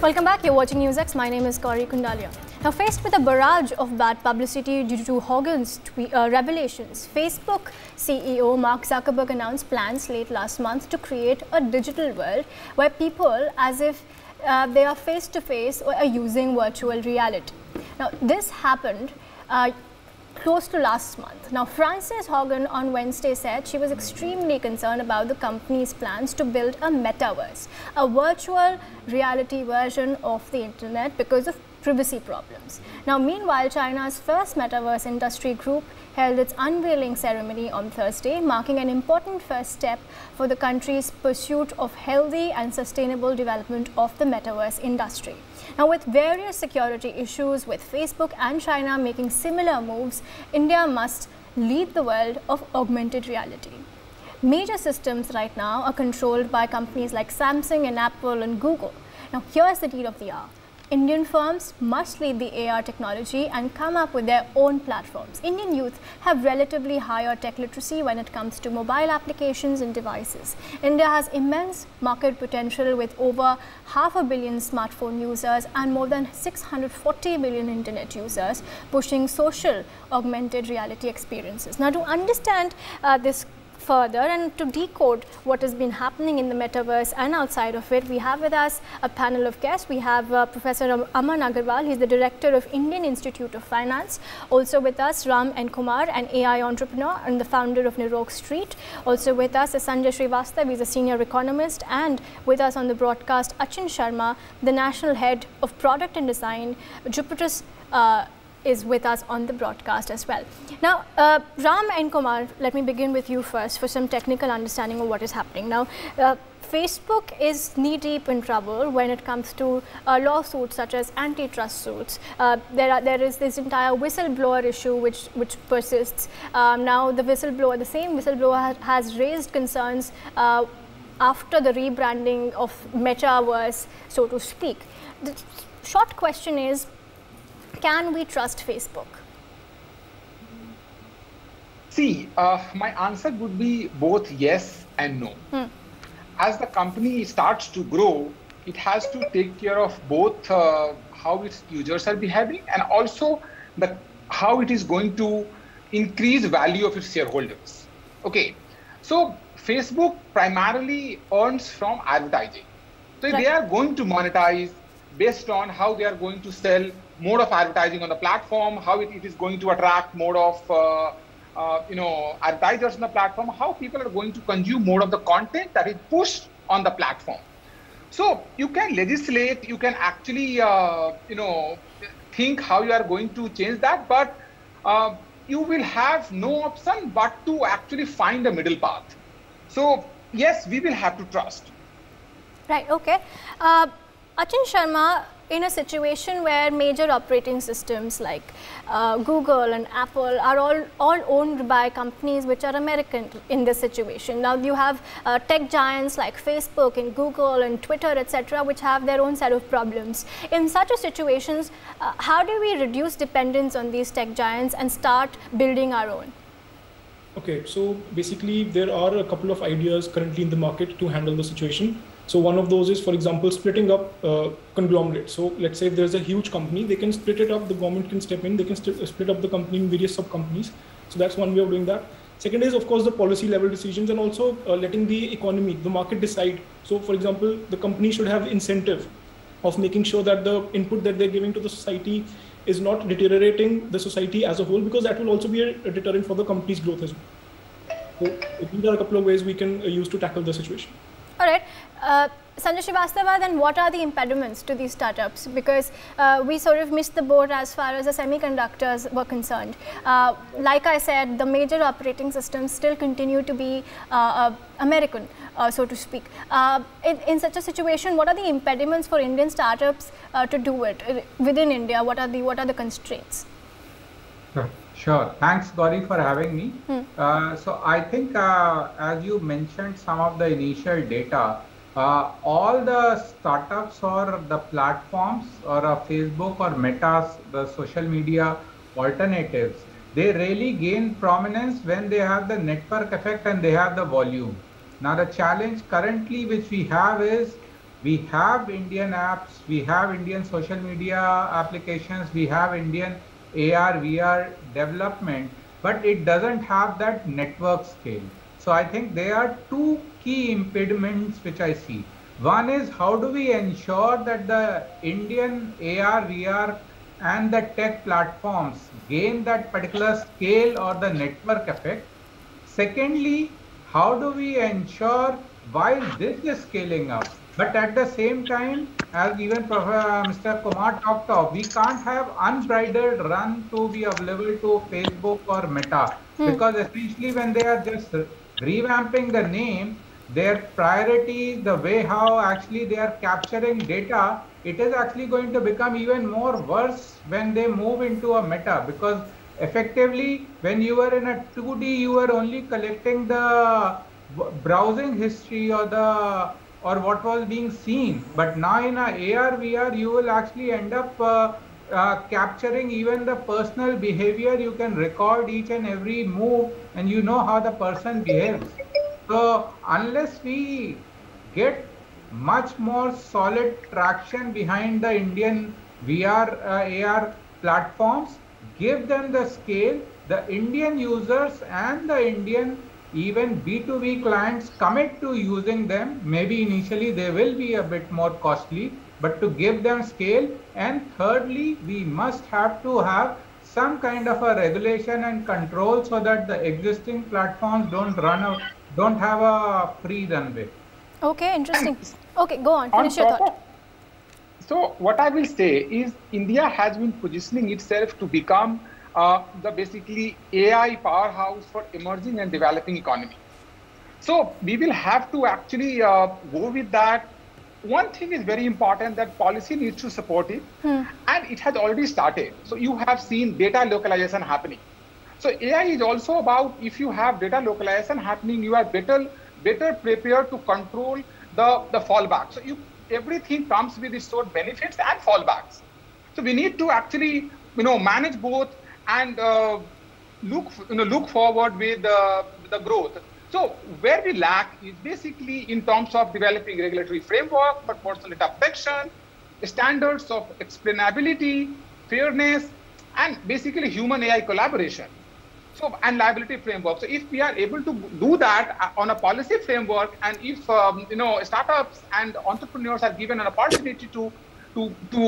Welcome back. You're watching NewsX. My name is Gauri Kundalia. Now, faced with a barrage of bad publicity due to Hogan's revelations, Facebook CEO Mark Zuckerberg announced plans late last month to create a digital world where people, as if they are face to face, are using virtual reality. Now, this happened close to last month. Now, Frances Haugen on Wednesday said she was extremely concerned about the company's plans to build a metaverse, a virtual reality version of the internet, because of privacy problems. Now, meanwhile, China's first metaverse industry group held its unveiling ceremony on Thursday, marking an important first step for the country's pursuit of healthy and sustainable development of the metaverse industry. Now, with various security issues with Facebook and China making similar moves, India must lead the world of augmented reality. Major systems right now are controlled by companies like Samsung and Apple and Google. Now, here's the deal of the hour. Indian firms must lead the AR technology and come up with their own platforms. Indian youth have relatively higher tech literacy when it comes to mobile applications and devices. India has immense market potential with over 500 million smartphone users and more than 640 million internet users pushing social augmented reality experiences. Now, to understand this further and to decode what has been happening in the metaverse and outside of it, we have with us a panel of guests. We have Professor Aman Agarwal, he's the director of Indian Institute of Finance. Also with us, Ram N. Kumar, an AI entrepreneur and the founder of Nirok Street. Also with us is Sanjay Srivastava, he's a senior economist, and with us on the broadcast, Achin Sharma, the national head of product and design. Jupiter's is with us on the broadcast as well. Now, Ram and Kumar, let me begin with you first for some technical understanding of what is happening. Now, Facebook is knee-deep in trouble when it comes to lawsuits such as antitrust suits. There is this entire whistleblower issue which persists. Now, the same whistleblower has raised concerns after the rebranding of Metaverse, so to speak. The short question is, can we trust Facebook? See, my answer would be both yes and no. As the company starts to grow, it has to take care of both how its users are behaving and also how it is going to increase value of its shareholders. Okay, so Facebook primarily earns from advertising. So they are going to monetize based on how they are going to sell more of advertising on the platform, how it is going to attract more of advertisers on the platform, how people are going to consume more of the content that is pushed on the platform. So you can legislate, you can actually think how you are going to change that, but you will have no option but to actually find a middle path. So yes, we will have to trust. Right. Okay. Achin Sharma, in a situation where major operating systems like Google and Apple are all owned by companies which are American in this situation. Now you have tech giants like Facebook and Google and Twitter, etc., which have their own set of problems. In such a situations, how do we reduce dependence on these tech giants and start building our own? Okay, so basically there are a couple of ideas currently in the market to handle the situation. So one of those is, for example, splitting up conglomerates. So let's say if there's a huge company, they can split it up, the government can step in, they can split up the company in various sub-companies. So that's one way of doing that. Second is, of course, the policy level decisions and also letting the economy, the market decide. So for example, the company should have incentive of making sure that the input that they're giving to the society is not deteriorating the society as a whole, because that will also be a deterrent for the company's growth as well. So these are a couple of ways we can use to tackle the situation. All right. Sanjay Srivastava, then what are the impediments to these startups? Because we sort of missed the boat as far as the semiconductors were concerned. Like I said, the major operating systems still continue to be American, so to speak. In such a situation, what are the impediments for Indian startups to do it within India? What are the constraints? Sure. Thanks, Gauri, for having me. So I think, as you mentioned, some of the initial data, all the startups or the platforms or Facebook or Meta's, the social media alternatives, they really gain prominence when they have the network effect and they have the volume. Now the challenge currently which we have is We have Indian apps, we have Indian social media applications, we have Indian AR, VR development, but it doesn't have that network scale. So I think there are two key impediments which I see. One is, how do we ensure that the Indian AR, VR and the tech platforms gain that particular scale or the network effect? Secondly, how do we ensure while this is scaling up, but at the same time, as even Mr. Kumar talked of, we can't have unbridled run to be available to Facebook or Meta, because essentially when they are just revamping the name, their priority, the way how actually they are capturing data, it is actually going to become even more worse when they move into a Meta, because effectively when you were in a 2D, you were only collecting the browsing history or what was being seen, but now in a AR VR you will actually end up capturing even the personal behavior. You can record each and every move and you know how the person behaves. So unless we get much more solid traction behind the Indian VR AR platforms, give them the scale, the Indian users and the Indian even B2B clients commit to using them. Maybe initially they will be a bit more costly, but to give them scale. And thirdly, we must have to have some kind of a regulation and control so that the existing platforms don't have a free runway. Okay, interesting. Okay, go on, finish your thought. So what I will say is India has been positioning itself to become the basically AI powerhouse for emerging and developing economy. So we will have to actually go with that. One thing is very important, that policy needs to support it, and it has already started. So you have seen data localization happening. So AI is also about, if you have data localization happening, you are better prepared to control the fallback. So everything comes with its own benefits and fallbacks. So we need to actually manage both and look forward with the growth. So where we lack is basically in terms of developing regulatory framework for personal data protection, standards of explainability, fairness, and basically human AI collaboration. So, and liability framework. So if we are able to do that on a policy framework, and if startups and entrepreneurs are given an opportunity to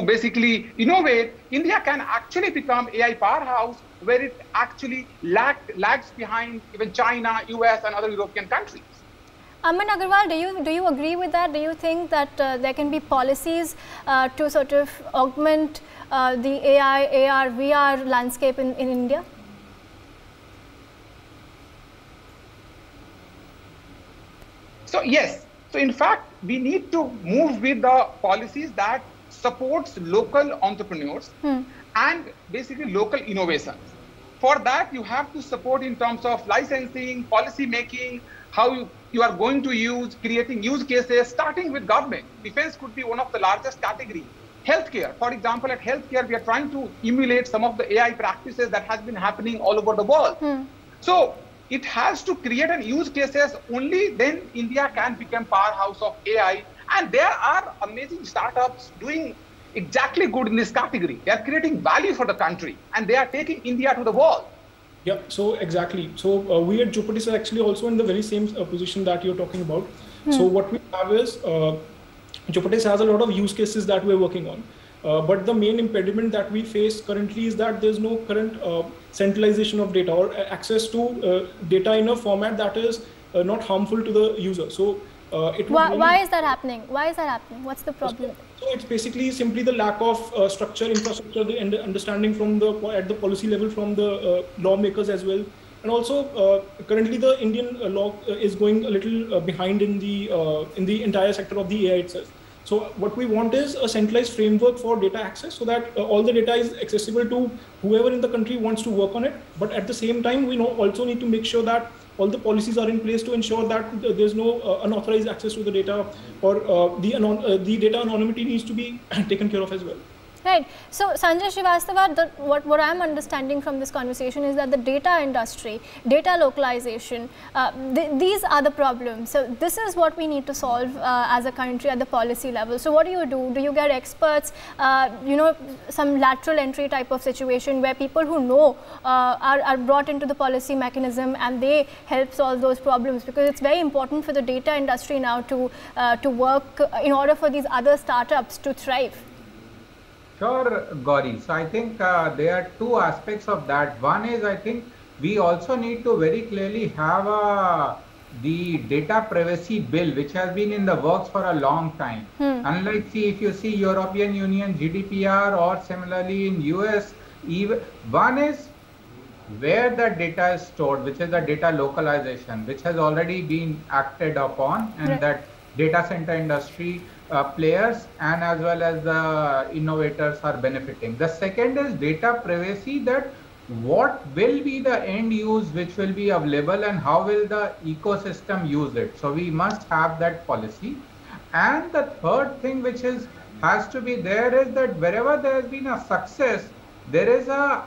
basically innovate, India can actually become AI powerhouse, where it actually lags behind even China, US, and other European countries. Aman Agarwal, do you agree with that? Do you think that there can be policies to sort of augment the AI, AR, VR landscape in India? So yes, so in fact, we need to move with the policies that supports local entrepreneurs and basically local innovations. For that, you have to support in terms of licensing, policy making, how you are going to use, creating use cases, starting with government. Defense could be one of the largest category. Healthcare, for example, at healthcare, we are trying to emulate some of the AI practices that has been happening all over the world. So it has to create an use cases, only then India can become powerhouse of AI. And there are amazing startups doing exactly good in this category. They are creating value for the country, and they are taking India to the world. Yeah, so exactly. So we at Jupatis are actually also in the very same position that you're talking about. So what we have is, Jupatis has a lot of use cases that we're working on. But the main impediment that we face currently is that there's no current centralization of data or access to data in a format that is not harmful to the user. So why is that happening? Why is that happening? What's the problem? So it's basically simply the lack of structure, infrastructure, and understanding from at the policy level from the lawmakers as well. And also, currently the Indian law is going a little behind in the entire sector of the AI itself. So what we want is a centralized framework for data access, so that all the data is accessible to whoever in the country wants to work on it. But at the same time, we also need to make sure that all the policies are in place to ensure that there's no unauthorized access to the data, or the data anonymity needs to be taken care of as well. Right. So, Sanjay Srivastava, what I am understanding from this conversation is that the data industry, data localization, these are the problems. So, this is what we need to solve as a country at the policy level. So, what do? Do you get experts, you know, some lateral entry type of situation where people who know are brought into the policy mechanism and they help solve those problems? Because it's very important for the data industry now to work in order for these other startups to thrive. Sure, Gauri. So I think there are two aspects of that. One is, I think we also need to very clearly have the data privacy bill, which has been in the works for a long time. Unlike, if you see European Union GDPR or similarly in US, even one is where the data is stored, which is the data localization, which has already been acted upon, and that data center industry players and as well as the innovators are benefiting. The second is data privacy, that what will be the end use which will be available and how will the ecosystem use it. So we must have that policy. And the third thing which has to be there is that wherever there has been a success, there is a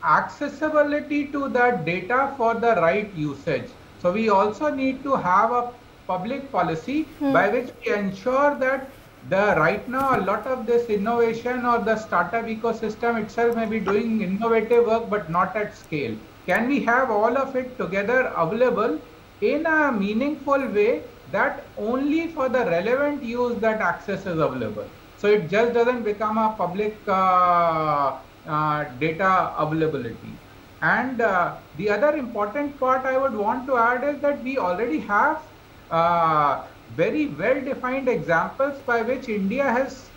accessibility to that data for the right usage. So we also need to have a public policy by which we ensure that right now a lot of this innovation or the startup ecosystem itself may be doing innovative work but not at scale. Can we have all of it together available in a meaningful way that only for the relevant use that access is available? So it just doesn't become a public data availability. And the other important part I would want to add is that we already have very well-defined examples by which India has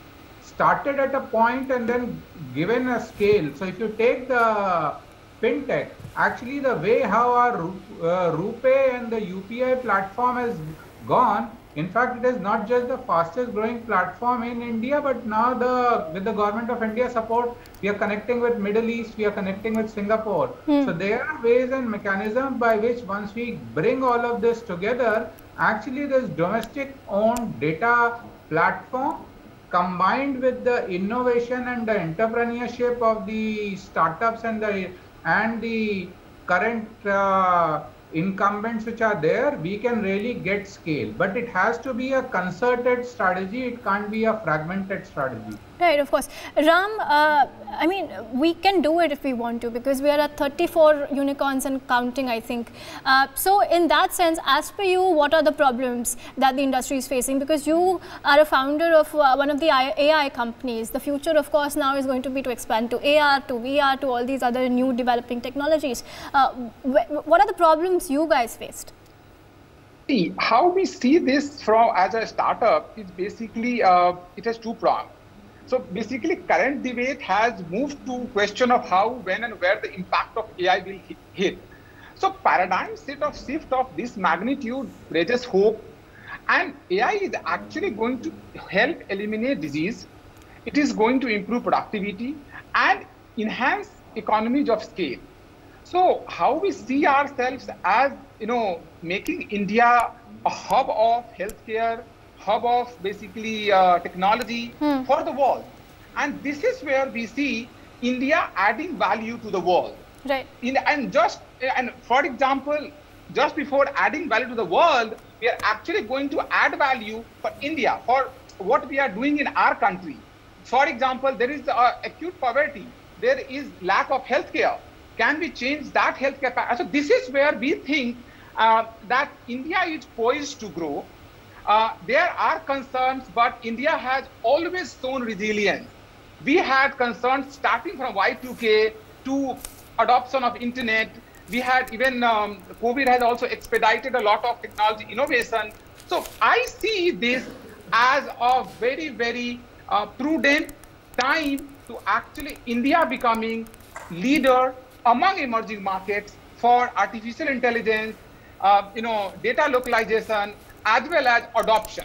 started at a point and then given a scale. So if you take the fintech, actually the way how our RuPay and the UPI platform has gone, in fact, it is not just the fastest growing platform in India, but now with the government of India support, we are connecting with Middle East, we are connecting with Singapore. So there are ways and mechanisms by which once we bring all of this together, actually this domestic owned data platform combined with the innovation and the entrepreneurship of the startups and the current incumbents which are there, we can really get scale. But it has to be a concerted strategy. It can't be a fragmented strategy. Right, of course. Ram, I mean, we can do it if we want to, because we are at 34 unicorns and counting, I think. So in that sense, as per you, what are the problems that the industry is facing? Because you are a founder of one of the AI companies. The future, of course, now is going to be to expand to AR, to VR, to all these other new developing technologies. What are the problems you guys faced? See, how we see this from as a startup is basically, it has two prongs. So basically, current debate has moved to question of how, when and where the impact of AI will hit. So paradigm shift of this magnitude raises hope, and AI is actually going to help eliminate disease. It is going to improve productivity and enhance economies of scale. So how we see ourselves as, making India a hub of healthcare, hub of basically technology for the world. And this is where we see India adding value to the world. Right. And for example, just before adding value to the world, we are actually going to add value for India, for what we are doing in our country. For example, there is acute poverty. There is lack of healthcare. Can we change that healthcare? So this is where we think that India is poised to grow. There are concerns, but India has always shown resilience. We had concerns starting from Y2K to adoption of internet. We had even COVID has also expedited a lot of technology innovation. So I see this as a very, very prudent time to actually India becoming leader among emerging markets for artificial intelligence, data localization, as well as adoption.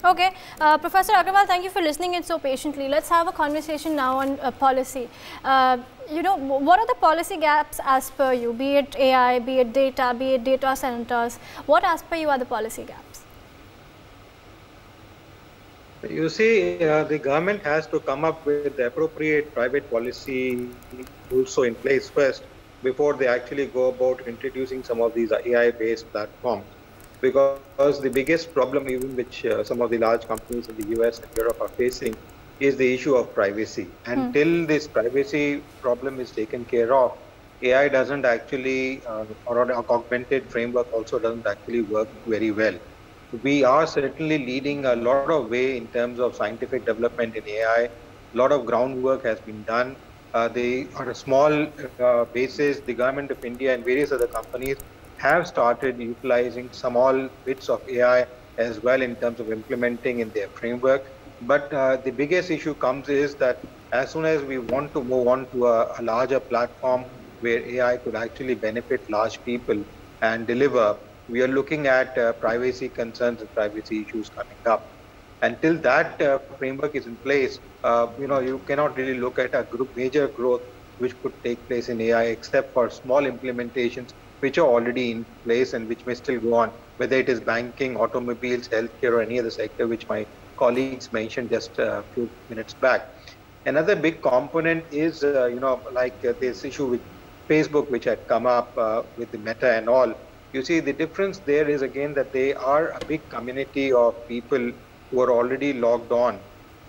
Okay, Professor Agrawal, thank you for listening in so patiently. Let's have a conversation now on policy. What are the policy gaps as per you, be it AI, be it data centers? What as per you are the policy gaps? You see, the government has to come up with the appropriate private policy also in place first before they actually go about introducing some of these AI-based platforms. Because the biggest problem, even which some of the large companies in the US and Europe are facing, is the issue of privacy. Until this privacy problem is taken care of, AI doesn't actually, or an augmented framework also doesn't actually work very well. We are certainly leading a lot of way in terms of scientific development in AI. A lot of groundwork has been done. On a small basis, the government of India and various other companies have started utilizing small bits of AI as well in terms of implementing in their framework. But the biggest issue comes is that as soon as we want to move on to a larger platform where AI could actually benefit large people and deliver, we are looking at privacy concerns and privacy issues coming up. Until that framework is in place, you cannot really look at a major growth which could take place in AI, except for small implementations which are already in place and which may still go on, whether it is banking, automobiles, healthcare, or any other sector, which my colleagues mentioned just a few minutes back. Another big component is, this issue with Facebook, which had come up with the Meta and all. You see, the difference there is again that they are a big community of people who are already logged on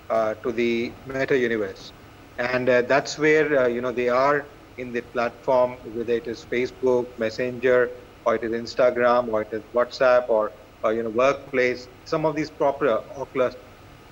to the Meta universe, and that's where they are in the platform, whether it is Facebook, Messenger, or it is Instagram, or it is WhatsApp, or Workplace. Some of these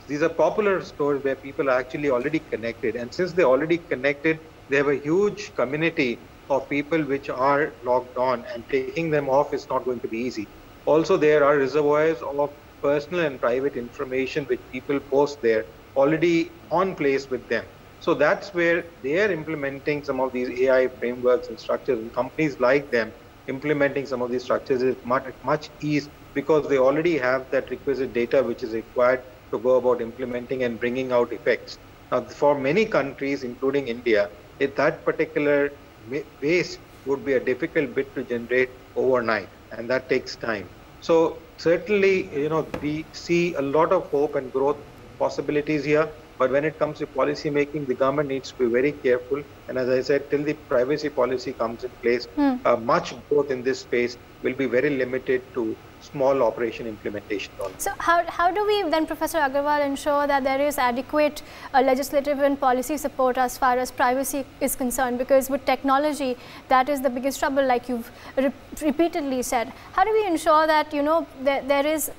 these are popular stores where people are actually already connected, and since they're already connected, they have a huge community of people which are logged on, and taking them off is not going to be easy. Also, there are reservoirs of personal and private information which people post there already on place with them. So that's where they are implementing some of these AI frameworks and structures, and companies like them implementing some of these structures is much ease, because they already have that requisite data which is required to go about implementing and bringing out effects. Now, for many countries, including India, if that particular base would be a difficult bit to generate overnight, and that takes time. So certainly, we see a lot of hope and growth possibilities here. But when it comes to policy making, the government needs to be very careful. And as I said, till the privacy policy comes in place, much growth in this space will be very limited to small operation implementation. So how do we then, Professor Agarwal, ensure that there is adequate legislative and policy support as far as privacy is concerned? Because with technology, that is the biggest trouble, like you've repeatedly said. How do we ensure that, there is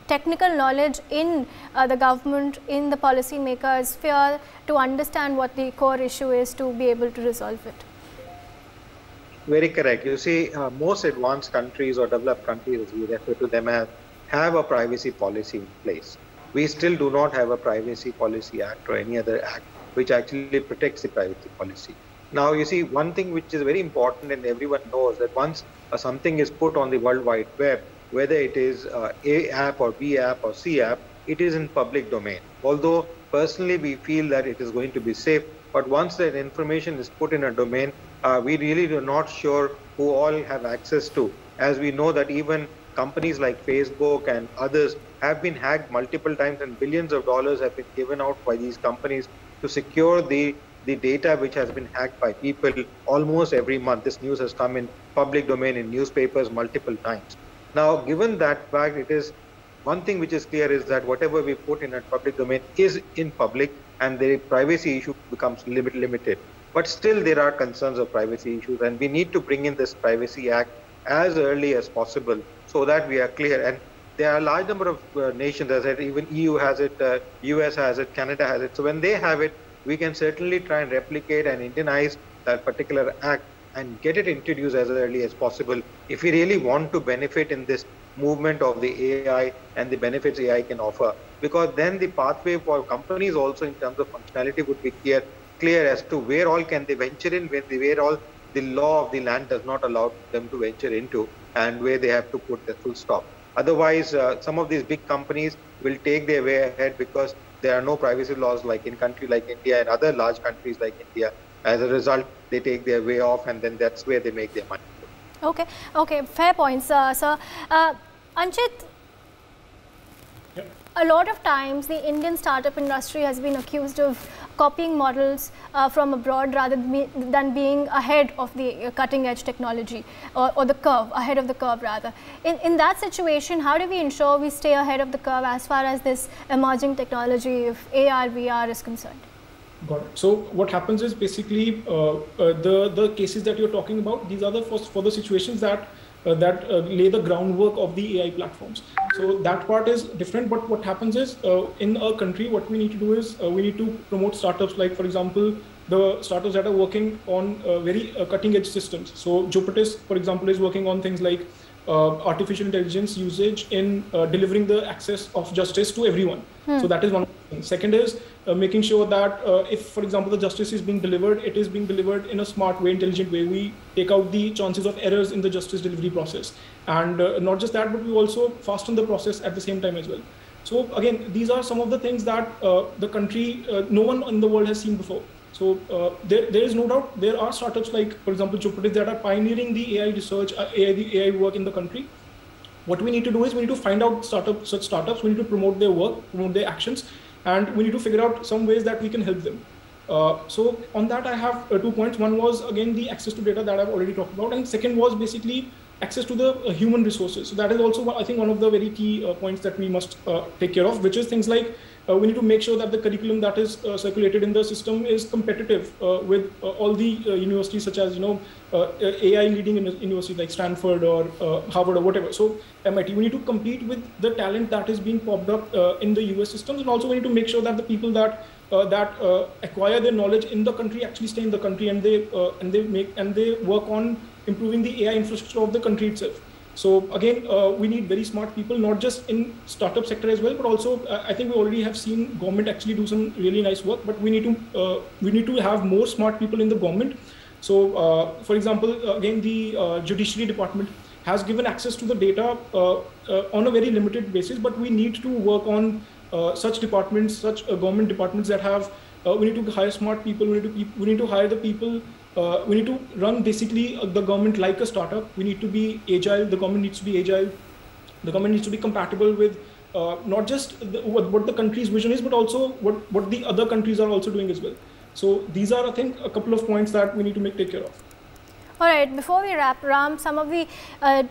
technical knowledge in the government, in the policymakers' sphere, to understand what the core issue is, to be able to resolve it? Very correct. You see, most advanced countries or developed countries, as we refer to them as, have a privacy policy in place. We still do not have a privacy policy act or any other act which actually protects the privacy policy. Now, you see, one thing which is very important, and everyone knows that once something is put on the World Wide Web, whether it is A app or B app or C app, it is in public domain. Although personally we feel that it is going to be safe, but once that information is put in a domain, we really are not sure who all have access to. As we know that even companies like Facebook and others have been hacked multiple times, and billions of dollars have been given out by these companies to secure the data which has been hacked by people almost every month. This news has come in public domain in newspapers multiple times. Now, given that fact, it is one thing which is clear is that whatever we put in a public domain is in public, and the privacy issue becomes limited. But still, there are concerns of privacy issues, and we need to bring in this Privacy Act as early as possible so that we are clear. And there are a large number of nations, as I said, even EU has it, US has it, Canada has it. So when they have it, we can certainly try and replicate and Indianize that particular act and get it introduced as early as possible if we really want to benefit in this movement of the AI and the benefits AI can offer. Because then the pathway for companies also in terms of functionality would be clear as to where all can they venture in, where all the law of the land does not allow them to venture into, and where they have to put the full stop. Otherwise, some of these big companies will take their way ahead because there are no privacy laws like in country like India and other large countries like India. As a result, they take their way off, and then that's where they make their money. Okay, fair points, sir. Anchit, yeah. a lot of times the Indian startup industry has been accused of copying models from abroad rather than being ahead of the cutting edge technology or the curve, ahead of the curve rather. In that situation, how do we ensure we stay ahead of the curve as far as this emerging technology of AR, VR is concerned? Got it. So what happens is basically the cases that you're talking about, these are the for the situations that lay the groundwork of the AI platforms. So that part is different, but what happens is in a country, what we need to do is we need to promote startups like, for example, the startups that are working on very cutting edge systems. So Jupitus, for example, is working on things like artificial intelligence usage in delivering the access of justice to everyone. So that is one thing. Second is making sure that if, for example, the justice is being delivered, it is being delivered in a smart way, intelligent way. We take out the chances of errors in the justice delivery process. And not just that, but we also fasten the process at the same time as well. So again, these are some of the things that the country, no one in the world has seen before. So there is no doubt there are startups like, for example, Jupiter that are pioneering the AI research, the AI work in the country. What we need to do is we need to find out such startups, we need to promote their work, promote their actions, and we need to figure out some ways that we can help them. So on that, I have 2 points. One was, again, the access to data that I've already talked about. And second was basically access to the human resources. So that is also, I think, one of the very key points that we must take care of, which is things like we need to make sure that the curriculum that is circulated in the system is competitive with all the universities, such as, AI leading universities like Stanford or Harvard or whatever. So MIT, we need to compete with the talent that is being popped up in the US systems, and also we need to make sure that the people that acquire their knowledge in the country actually stay in the country, and they work on improving the AI infrastructure of the country itself. So again, we need very smart people, not just in startup sector as well, but also I think we already have seen government actually do some really nice work. But we need to have more smart people in the government. So for example, again, the judiciary department has given access to the data on a very limited basis, but we need to work on such departments, such government departments that have. We need to hire smart people. We need to hire the people. We need to run basically the government like a startup. We need to be agile. The government needs to be agile. The government needs to be compatible with not just what the country's vision is, but also what the other countries are also doing as well. So these are, I think, a couple of points that we need to take care of. All right, before we wrap, Ram, some of the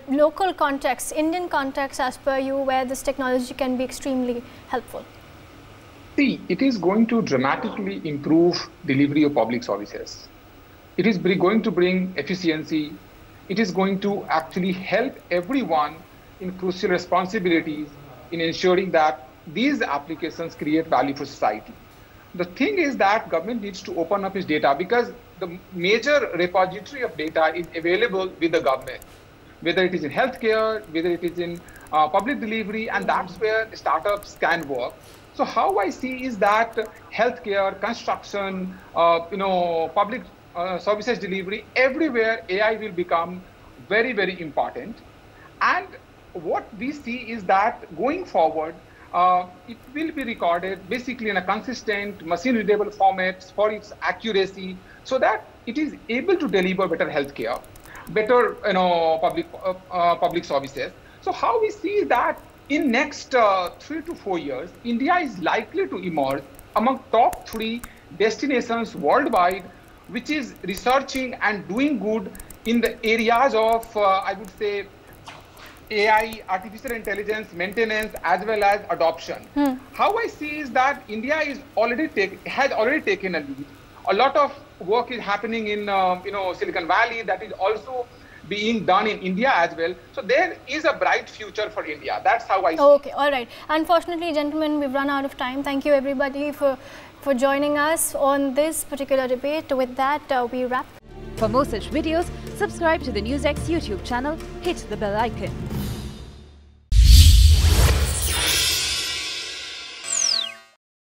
local contexts, Indian contexts as per you, where this technology can be extremely helpful. See, it is going to dramatically improve delivery of public services. It is going to bring efficiency. It is going to actually help everyone in crucial responsibilities in ensuring that these applications create value for society. The thing is that government needs to open up its data, because the major repository of data is available with the government, whether it is in healthcare, whether it is in public delivery, and that's where startups can work. So how I see is that healthcare, construction, public services delivery, everywhere AI will become very, very important. And what we see is that going forward, it will be recorded basically in a consistent machine-readable format for its accuracy, so that it is able to deliver better healthcare, better public services. So how we see that in next 3 to 4 years, India is likely to emerge among top 3 destinations worldwide, which is researching and doing good in the areas of, I would say, AI, artificial intelligence, maintenance, as well as adoption. How I see is that India is has already taken a lead. A lot of work is happening in Silicon Valley that is also being done in India as well. So there is a bright future for India. That's how I see. Okay, all right. Unfortunately, gentlemen, we've run out of time. Thank you everybody for joining us on this particular debate. With that, we wrap. For more such videos, subscribe to the NewsX YouTube channel, hit the bell icon.